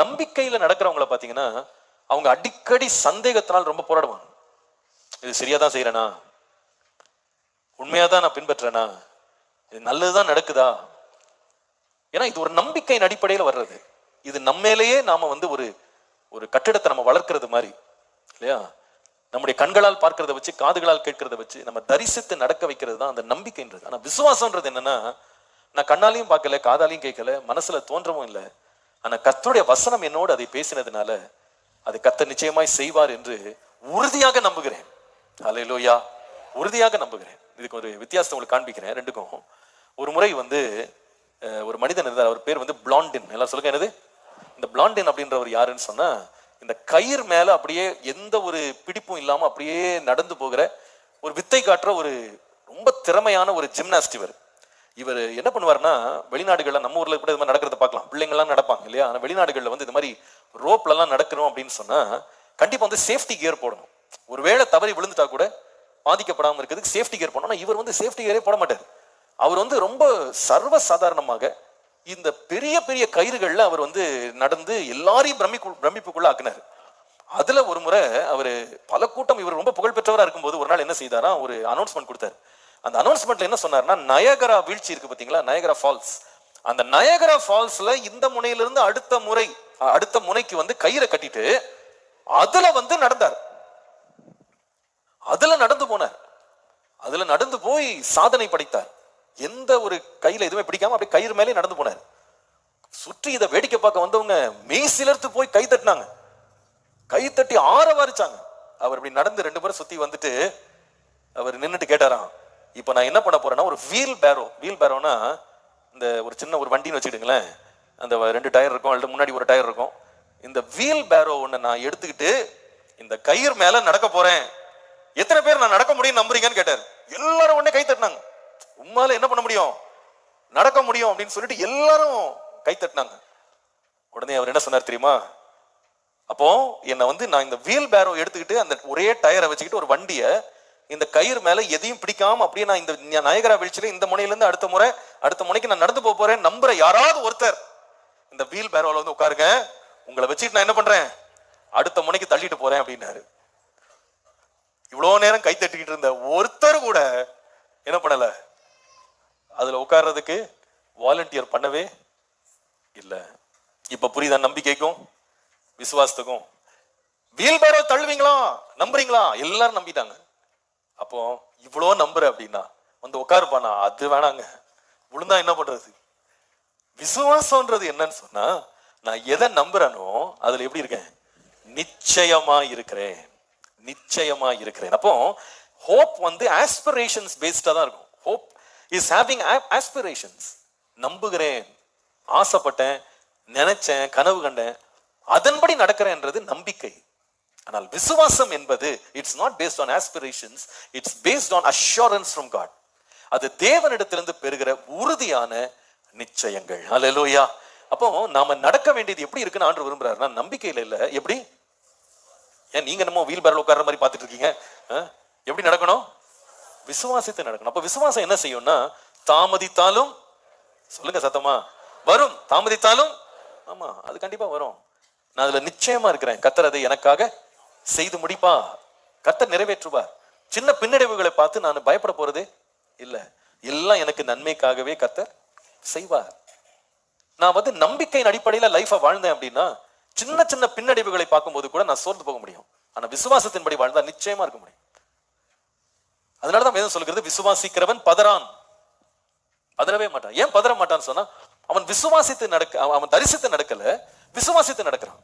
நம்பிக்கையில நடக்கிறவங்கள பாத்தீங்கன்னா அவங்க அடிக்கடி சந்தேகத்தினால் ரொம்ப போராடுவாங்க. இது சரியாதான் செய்யறேனா, உண்மையாதான் நான் பின்பற்றேனா, இது நல்லதுதான் நடக்குதா? ஏன்னா இது ஒரு நம்பிக்கையின் அடிப்படையில் வர்றது. இது நம்மேலேயே நாம ஒரு ஒரு கட்டிடத்தை நம்ம வளர்க்கிறது மாதிரி இல்லையா? நம்முடைய கண்களால் பார்க்கறத வச்சு, காதுகளால் கேட்கறத வச்சு நம்ம தரிசித்து நடக்க வைக்கிறது தான் அந்த நம்பிக்கைன்றது. ஆனா விசுவாசம்ன்றது என்னன்னா, நான் கண்ணாலையும் பார்க்கல, காதாலையும் கேட்கல, மனசுல தோன்றவும் இல்லை. ஆனா கர்த்தருடைய வசனம் என்னோடு அதை பேசினதுனால அது கர்த்தர் நிச்சயமாய் செய்வார் என்று உறுதியாக நம்புகிறேன். அல்லேலூயா, உறுதியாக நம்புகிறேன். இதுக்கு ஒரு வித்தியாசத்தை உங்களுக்கு காண்பிக்கிறேன் ரெண்டுக்கும். ஒரு முறை ஒரு மனிதன் இருந்தார். அவர் பேர் பிளாண்டின். எல்லாம் சொல்லுங்க, என்னது இந்த பிளாண்டின் அப்படின்றவர் யாருன்னு சொன்னா, இந்த கயிறு மேல அப்படியே எந்த ஒரு பிடிப்பும் இல்லாம அப்படியே நடந்து போகிற ஒரு வித்தை காட்டுற ஒரு ரொம்ப திறமையான ஒரு ஜிம்னாஸ்ட். இவர் என்ன பண்ணுவார்னா, வெளிநாடுகள்ல, நம்ம ஊர்ல கூட இது மாதிரி நடக்கிறத பார்க்கலாம், பிள்ளைங்கள்லாம் நடப்பாங்க இல்லையா? ஆனா வெளிநாடுகள்ல இது மாதிரி ரோப்ல எல்லாம் நடக்கிறோம் அப்படின்னு சொன்னா கண்டிப்பா சேஃப்டி கியர் போடணும். ஒருவேளை தவறி விழுந்துட்டா கூட பாதிக்கப்படாம இருக்கிறதுக்கு சேஃப்டி கியர் போடணும். ஆனா இவர் சேஃப்டி கியரே போட மாட்டார். அவர் ரொம்ப சர்வ சாதாரணமாக இந்த பெரிய பெரிய கயிறுகள்ல அவர் நடந்து எல்லாரையும் பிரமிப்புக்குள்ள ஆக்கினார். அதுல ஒரு முறை அவர் பல கூட்டம், இவர் ரொம்ப புகழ்பெற்றவராக இருக்கும்போது ஒரு நாள் என்ன செய்தாரா, ஒரு அனௌன்ஸ்மெண்ட் கொடுத்தாரு. அந்த அனௌன்ஸ்மெண்ட்ல என்ன சொன்னார்னா, நயகரா வீழ்ச்சி இருக்கு பாத்தீங்களா, நயகரா ஃபால்ஸ். அந்த நயகரா ஃபால்ஸ்ல இந்த முனையிலிருந்து அடுத்த முனைக்கு கயிறை கட்டிட்டு அதுல நடந்தார். அதுல நடந்து போனார். அதுல நடந்து போய் சாதனை படைத்தார். எந்த ஒரு கையில எதுவுமே பிடிக்காம அப்படியே கயிறு மேலே நடந்து போனார். சுற்றி இதை வேடிக்கை பார்க்க வந்தவங்க மெய் சிலர்த்து போய் கை தட்டினாங்க, கை தட்டி ஆரவாரிச்சாங்க. அவர் இப்படி நடந்து 2 பேரும் சுத்தி வந்துட்டு அவர் நின்றுட்டு கேட்டாராம், இப்ப நான் என்ன பண்ண போறேன்னா, ஒரு வீல் பேரோனா இந்த ஒரு சின்ன ஒரு வண்டின்னு வச்சுக்கிட்டுங்களேன், அந்த 2 டயர் இருக்கும், அல்லது முன்னாடி ஒரு டயர் இருக்கும். இந்த வீல் பேரோ ஒண்ணு நான் எடுத்துக்கிட்டு இந்த கயிறு மேல நடக்க போறேன், எத்தனை பேர் நான் நடக்க முடியும் நம்புறீங்கன்னு கேட்டார். எல்லாரும் உடனே கை தட்டினாங்க. உம்மால என்ன பண்ண முடியும், நடக்க முடியும் அப்படின்னு சொல்லிட்டு எல்லாரும் கை தட்டினாங்க. உடனே அவர் என்ன சொன்னார் தெரியுமா, அப்போ என்ன நான் இந்த வீல் பேரோ எடுத்துக்கிட்டு அந்த ஒரே டயரை வச்சுக்கிட்டு ஒரு வண்டிய இந்த கயிறு மேல எதையும் பிடிக்காம அப்படியே நான் இந்த நயகரா வீழ்ச்சியில இந்த முனையில இருந்து அடுத்த முனைக்கு நான் நடந்து போறேன் நம்புற யாராவது ஒருத்தர் இந்த வீல் பேரோல உட்காருங்க, உங்களை வச்சுட்டு நான் என்ன பண்றேன், அடுத்த முனைக்கு தள்ளிட்டு போறேன் அப்படின்னாரு. இவ்வளவு நேரம் கை தட்டிக்கிட்டு இருந்த ஒருத்தர் கூட என்ன பண்ணல, அதுல உட்கார்றதுக்கு வாலண்டியர் பண்ணவே இல்ல. இப்ப புரியுதா நம்பிக்கைக்கும் விசுவாசத்துக்கும்? வீல் பேரோ தள்ளுவீங்களா, நம்புறீங்களா? எல்லாரும் நம்பிட்டாங்க. அப்போ இவ்வளோ நம்புற அப்படின்னா உட்காருப்பானா, அது வேணாங்க, விழுந்தா என்ன பண்றது? விசுவாசம்ன்றது என்னன்னு சொன்னா, நான் எதை நம்புறேனோ அதுல எப்படி இருக்கேன், நிச்சயமா இருக்கிறேன், நிச்சயமா இருக்கிறேன். அப்போ ஹோப் ஆஸ்பிரேஷன்ஸ் பேஸ்டா தான் இருக்கும். Hope is having aspirations. நம்புகிறேன், ஆசைப்பட்டேன், நினைச்சேன், கனவு கண்டேன், அதன்படி நடக்கிறேன்றது நம்பிக்கை. ஆனால் விசுவாசம் என்பது it's not based on aspirations, it's based on assurance from God. அது தேவனிடத்திலிருந்து பெறுகிற உறுதியான நிச்சயங்கள். அல்லேலூயா. அப்போ நாம நடக்க வேண்டியது எப்படி இருக்குன்னு ஆண்டவர் விரும்புறாருன்னா, நம்பிக்கையில இல்ல. எப்படி? ஏன் நீங்க என்னமோ வீல் பேரல் உட்கார்ற மாதிரி பார்த்துட்டு இருக்கீங்க? எப்படி நடக்கணும்? விசுவாசத்தை நடக்கணும். அப்ப விசுவாசம் என்ன செய்யும்னா, தாமதித்தாலும், சொல்லுங்க சத்தமா, வரும். தாமதித்தாலும் ஆமா, அது கண்டிப்பா வரும். நான் அதுல நிச்சயமா இருக்கிறேன். கர்த்தர் அதை எனக்காக செய்து முடிப்பா, கர்த்தர் நிறைவேற்றுவார். சின்ன பின்னடைவுகளை பார்த்து நான் பயப்பட போறதே இல்ல. எல்லாம் எனக்கு நன்மைக்காகவே கர்த்தர் செய்வார். நான் நம்பிக்கையின் அடிப்படையில லைஃபை வாழ்ந்தேன் அப்படின்னா, சின்ன சின்ன பின்னடைவுகளை பார்க்கும்போது கூட நான் சோர்ந்து போக முடியும். ஆனா விசுவாசத்தின்படி வாழ்ந்தா நிச்சயமா இருக்க முடியும். அதனாலதான் வேதம் சொல்கிறது, விசுவாசிக்கிறவன் பதறவே மாட்டான். ஏன் பதற மாட்டான்னு சொன்னா, அவன் விசுவாசித்து அவன் தரிசித்து நடக்கல, விசுவாசித்து நடக்கிறான்.